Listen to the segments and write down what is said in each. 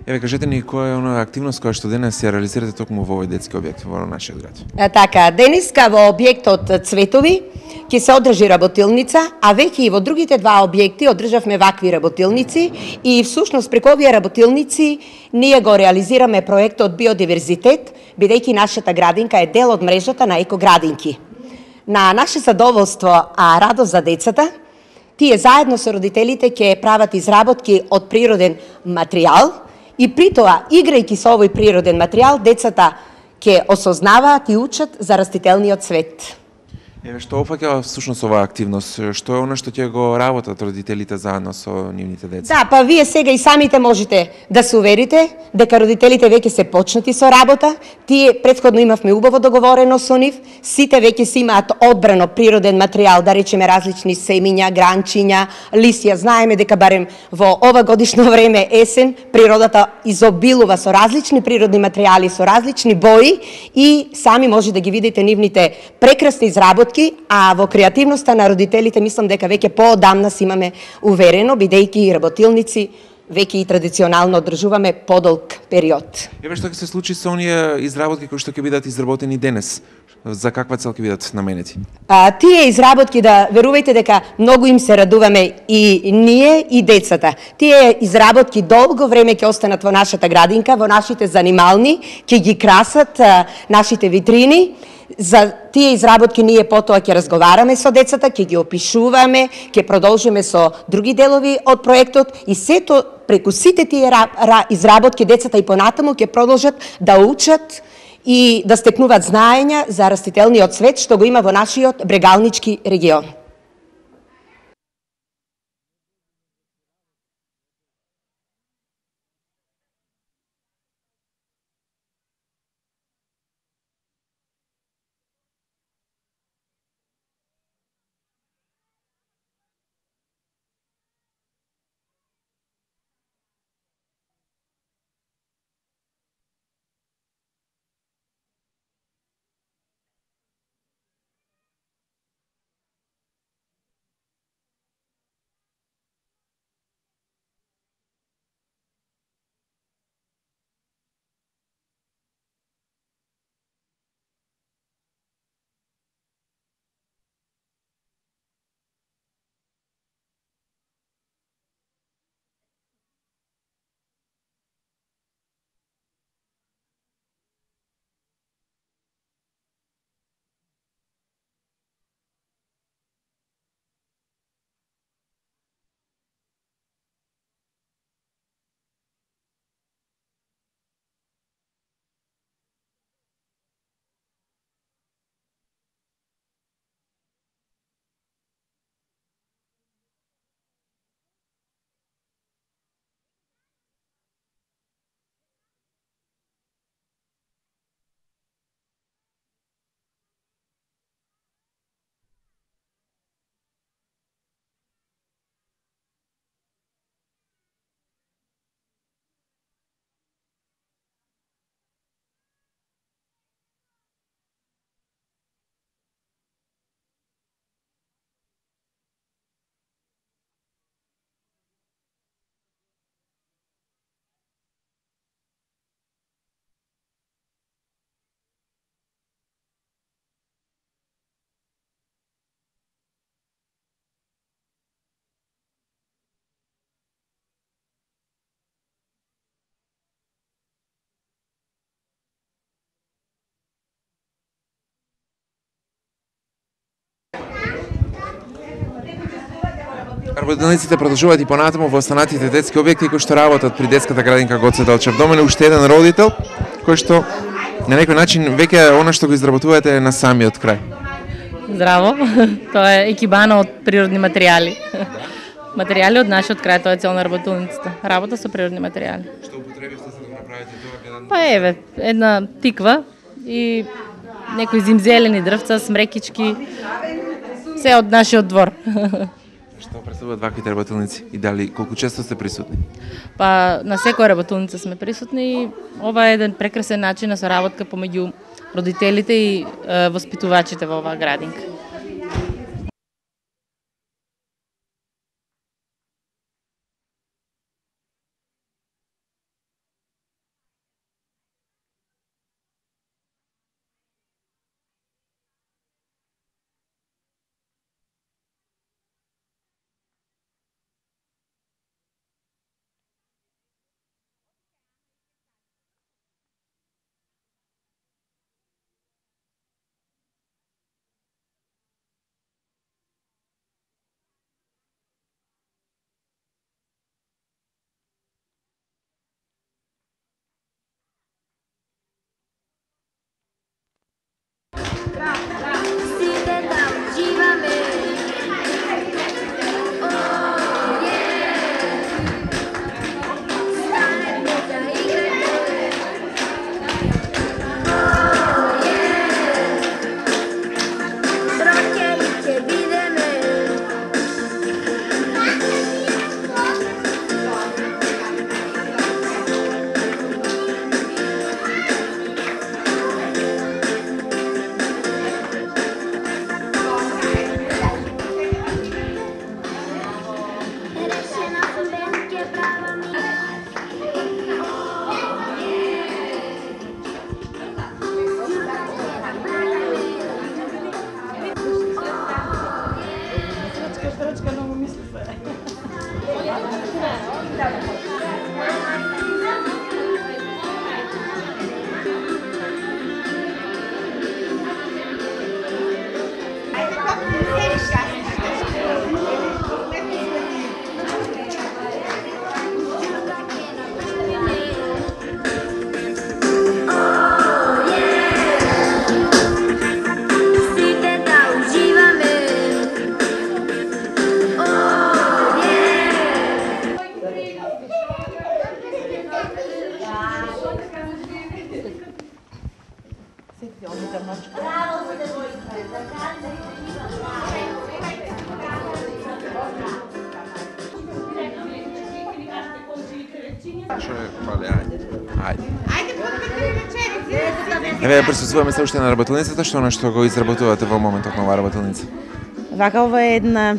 Еве, кажете ни која е онаа активност која што денес ја реализирате токму во овој детски објект во нашиот град? Така, денеска во објектот Цветови ќе се одржи работилница, а веќе и во другите два објекти одржавме вакви работилници и всушност преку овие работилници ние го реализираме проектот Биодиверзитет, бидејќи нашата градинка е дел од мрежата на екоградинки. На наше задоволство, а радост за децата, тие заедно со родителите ќе прават изработки од природен материјал и при тоа, играјќи со овој природен материјал, децата ќе осознаваат и учат за растителниот свет. Еве, што опфаќа всушност оваа активност? Што е она што ќе го работат родителите заедно со нивните деца? Да, па вие сега и самите можете да се уверите дека родителите веќе се почнати со работа. Тие претходно имавме убаво договорено со нив. Сите веќе си имаат одбрано природен материјал, да речеме различни семиња, гранчиња, лисја. Знаеме дека барем во ова годишно време есен природата изобилува со различни природни материјали, со различни бои и сами може да ги видите нивните прекрасни изработки, а во креативноста на родителите мислам дека веќе поодамна си имаме уверено, бидејќи работилници веќе и традиционално одржуваме подолг период. Еве, што ќе се случи со оние изработки кои што ќе бидат изработени денес? За каква цел ќе бидат наменети? Тие изработки, да верувајте дека многу им се радуваме и ние и децата. Тие изработки долго време ќе останат во нашата градинка, во нашите занимални, ќе ги красат нашите витрини. За тие изработки ние потоа ќе разговараме со децата, ќе ги опишуваме, ќе продолжиме со други делови од проектот и сето преку сите тие изработки децата и понатаму ќе продолжат да учат и да стекнуваат знаења за растителниот свет што го има во нашиот брегалнички регион. Работилниците продолжуваат и понатаму во останатите детски објекти кои што работат при детската градинка Гоце Делчев. До мене уште еден родител кој што на некој начин веќе она што го изработувате е на самиот крај. Здраво, тоа е екибана од природни материјали. Материјали од нашиот крај, тоа е цел на работилницата. Работа со природни материјали. Што употребивте за да го направите тоа? Па еве, една тиква и некои зимзелени дрвца, смрекички, се од нашиот двор. Што представуваат ваквите работилници и дали колку често сте присутни? Па на секоја работилница сме присутни и ова е еден прекрасен начин на соработка помеѓу родителите и воспитувачите во оваа градинка. Што е фали, ајде. Еве да присуствуваме се уште на работилницата, што нешто го изработувате во моментот на оваа работилница? Вака, ова е една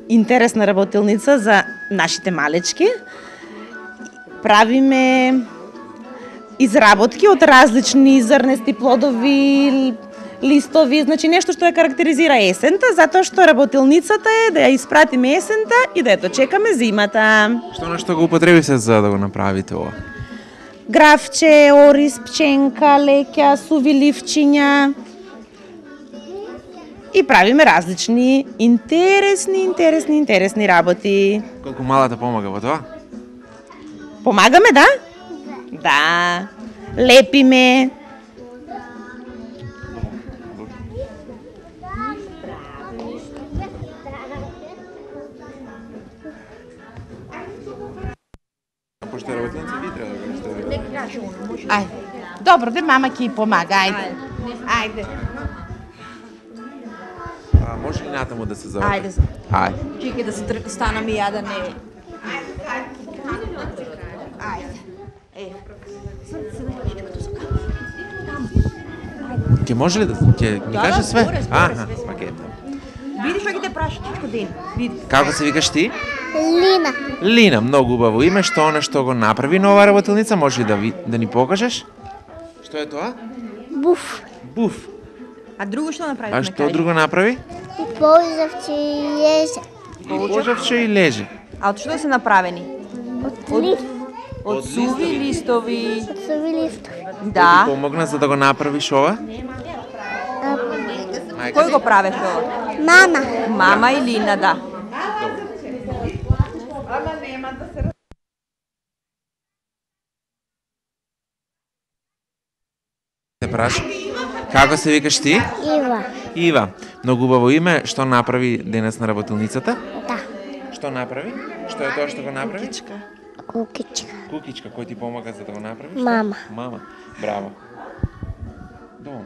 интересна работилница за нашите малечки. Правиме изработки од различни зрнести плодови, листови, значи нешто што ја карактеризира есента, затоа што работилницата е да ја испратиме есента и да ја дочекаме зимата. Што нешто го употребивте за да го направите ова? Гравче, ориз, пченка, леќа, суви ливчиња. И правиме различни интересни работи. Колку малата помага во тоа? Помагаме, да? Да. Лепиме. Пошто работилница ви треба да го ставите. Ајде. Добро, де мама ќе помага, ајде. Ајде. Може ли натаму да се заврте? Ајде. Ајде. Чекај да се станам и ја да не... Ајде. Ќе може ли да ќе ми каже све? Аха, пакета. Види што ги те праши чичко ден. Види. Како се викаш ти? Лина. Лина, многу убаво име. Што нешто го направи на оваа работилница? Може ли да ни покажеш? Што е тоа? Буф. Буф. А друго што направи? А што друго направи? Ползавче и еже. Пожавче и леже. А од што се направени? От лист. Од суви листови. От суви листови. Да. Помогна за да го направиш ова? Кој го правеше ова? Мама. Мама и Лина, да. Те прашам. Како се викаш ти? Ива. Ива. Многу убаво име. Што направи денес на работилницата? Да. Што направи? Што е тоа што го направи? Кукичка. Кукичка, кој ти помага за да го направиш? Мама. Мама. Браво. Добро.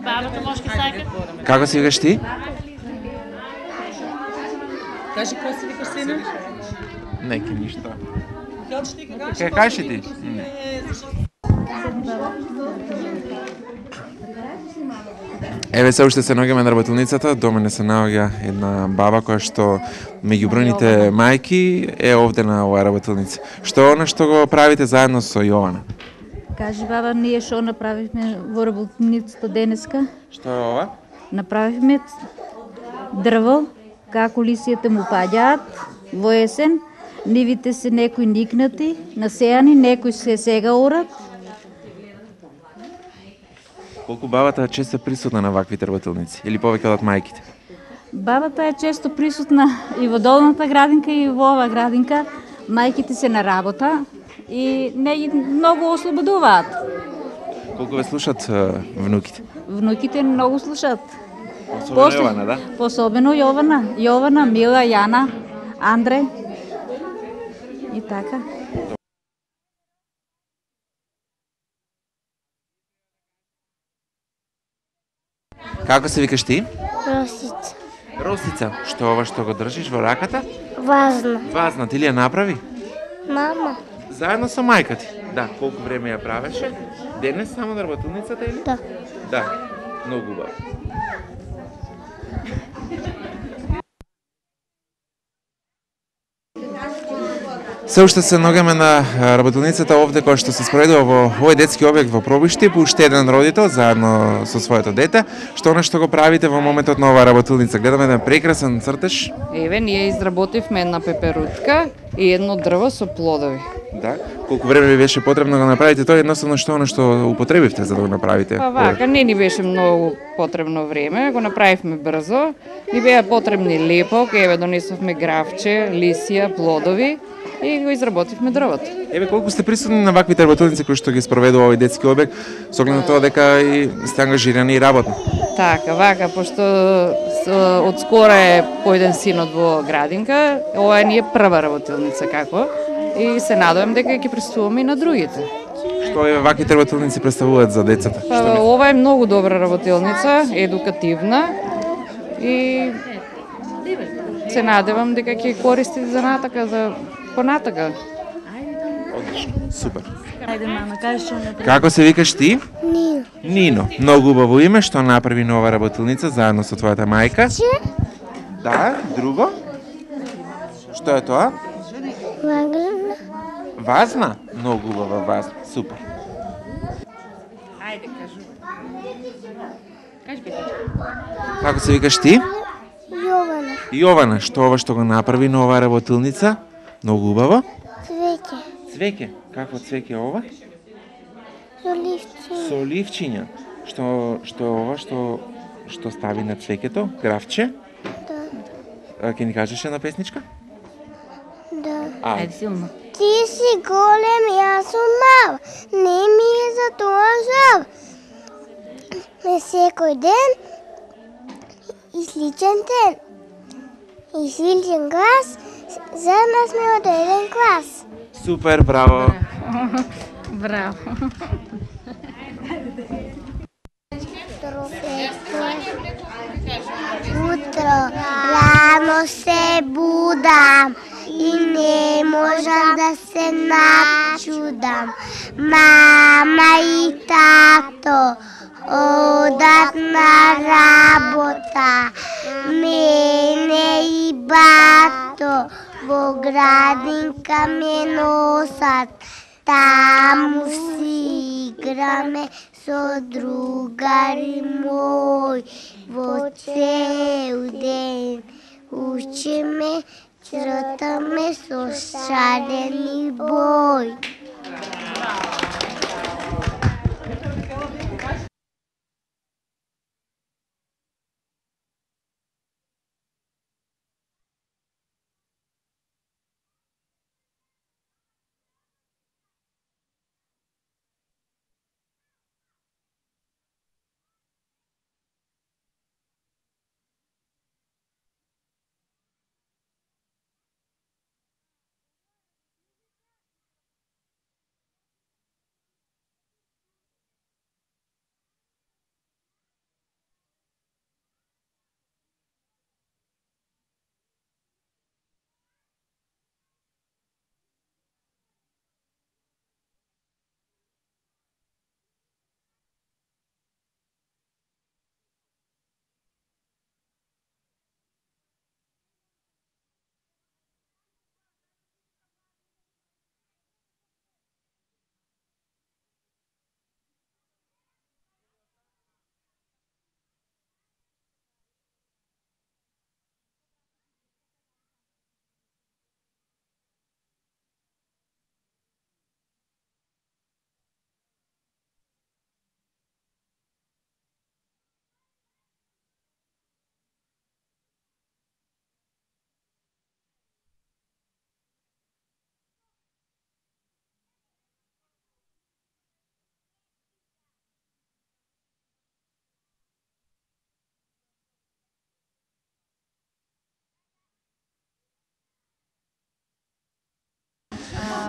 Бабата може ке сака. Како се викаш ти? Кажи кој си викаш сина? Неки ништо. Ќе ти кажеш? Ке кажеш ти? Еве се уште се наоѓаме на работилницата, до мене се наоѓа една баба која што меѓу бројните мајки е овде на оваа работилница. Што е она што го правите заедно со Јована? Кажи, баба, ние што направивме во работилницата денеска? Што е ова? Направивме дрво, како лисијата му паѓаат во есен, нивите се некои никнати, насејани, некои се сега орат. Колку бабата е често присутна на ваквите работилници или повеќе од мајките? Бабата е често присутна и во долната градинка и во ова градинка. Мајките се на работа и не ги многу ослободуваат. Колку ве слушат внуките? Внуките многу слушаат. Особено Јована, да? Посебно Јована, Мила, Јана, Андре и така. Како се викаш ти? Росица. Росица. Што е ова што го држиш во раката? Важно. Вазна, ти ли ја направи? Мама. Заедно со мајка ти? Да. Колку време ја правеше? Денес само на работилницата или? Да. Да. Многу убаво. Се уште се наоѓаме на работилницата овде која што се спроведува во овој детски објект во Пробиштип, уште еден родител заедно со своето дете. Што она што го правите во моментот на оваа работилница? Гледаме еден прекрасен цртеж. Еве, ние изработивме една пеперутка и едно дрво со плодови. Да. Колку време ви беше потребно да го направите тоа, едноставно што она што употребивте за да го направите? Па вака, не ни беше многу потребно време, го направивме брзо. Ни беа потребни лепок, еве донесовме гравче, лисија, плодови и го изработивме дрвото. Еве колку сте присутни на ваквите работилници кои што ги спроведува овој детски објект, со оглед на тоа дека и сте ангажирани и работно. Така, вака, пошто од скоро е појден синот во градинка, ова е ние прва работилница како и се надевам дека ќе пресуваме и на другите. Што е ваквите работилници представуваат за децата? Па, ова е многу добра работилница, едукативна и се надевам дека ќе користи за натака, за понатака. Одлично, супер. Ајде, мама, кажи што направи. Како се викаш ти? Нино. Нино. Многу убаво име, што направи нова работилница заедно со твојата мајка. Да, друго? Што е тоа? Ваграна. Вазна? Многу убава вазна. Супер. Ајде, кажу. Кажи бе. Како се викаш ти? Јована. Јована, што ова што го направи на оваа работилница? Многу убаво. Цвеќе. Цвеќе. Какво цвеќе е ова? Соливци. Со оливчиња. Што е ова што стави на цвеќето? Гравче? Да. Ќе ни кажеш една песничка? Да. Ајде, силно. Ти си голем, јас сум мал. Не ми е за тоа жал. Ме секој ден и сличен ден. И сличен глас, заедно сме од еден клас. Супер, браво. Браво. Утро рано се будам и не можам да се начудам. Мама и тато одат на работа, мене и бато во градинка ме носат. Таму си играме со другари мој, во цел ден учиме, цртаме со шарени бој.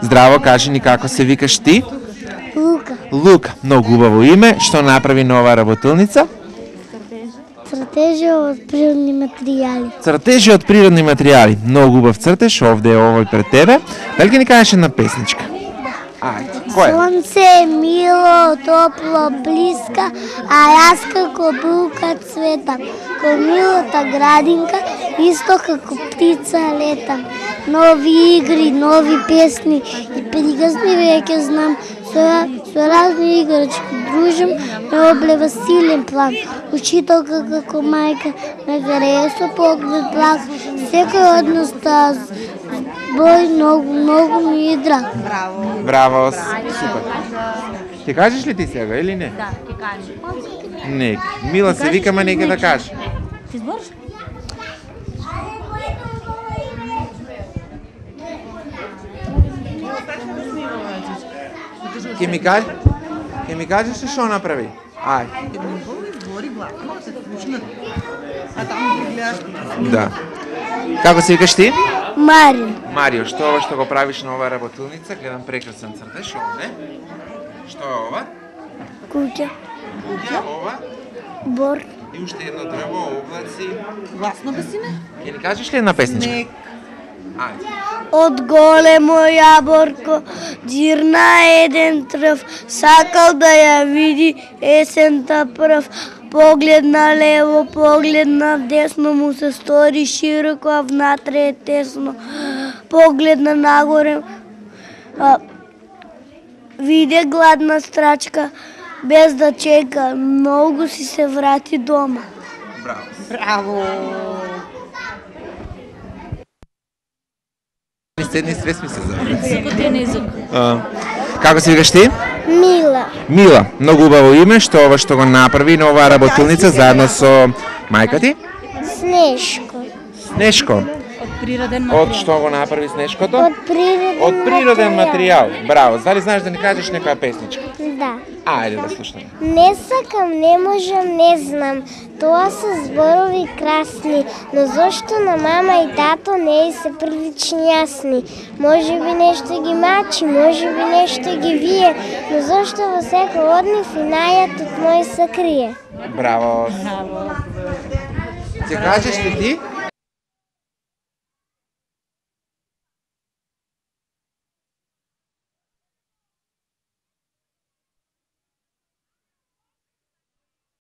Здраво, кажи ни како се викаш ти? Лука. Лука, многу убаво име. Што направи нова работилница? Цртежи од природни материјали. Цртежи од природни материјали. Многу убав цртеж, овде е овој пред тебе. Дали ќе ни кажеш една песничка? Ајде, која? Сонце е мило, топло, блиска, а јас како булка цветам. Ко милата градинка, исто како птица летам. Нови игри, нови песни и пригазни веќе знам. Со разни играчки дружам, ме облева силен план. Учителка како мајка ме гарее со поглед благ. Секој од нас таа бој многу ми е драг. Браво, супер. Ќе кажеш ли ти сега или не? Да, ќе кажам. Нека. Мила се викаме, нека да каже. Ти збориш? Ќе ми кажеш ли што направи? Ајде. Да. Како се викаш ти? Марио. Марио, што е ова што го правиш на оваа работилница? Гледам прекрасен цртеж, овде. Што е ова? Куќа. Куќа, ова. Бор. И уште едно дрво, облаци. Гласно бесине? Ќе ни кажеш ли една песничка? Ајде. Од големо јаборко џирна еден трв, сакал да ја види есента прв. Поглед на лево, поглед на десно, му се стори широко, а внатре е тесно. Поглед на нагоре, виде гладна страчка, без да чека, многу си се врати дома. Браво. Браво! Седни стрес ми се заврати. Секотен език. Како се викаш ти? Мила. Мила, многу убаво име, што ова што го направи на оваа работилница заедно со мајка ти? Снешко. Снешко. Од природен Од материјал. што го направи Снешкото? Од природен Од природен материјал. Браво. Дали знаеш да ни кажеш некоја песничка? Да. Ајде да слушаме. Не сакам, не можам, не знам. Тоа се зборови красни, но зошто на мама и тато не се прилични јасни? Може би нешто ги мачи, може би нешто ги вие, но зошто во секој од нив и најатот мој се крие? Браво. Ќе кажеш ли ти?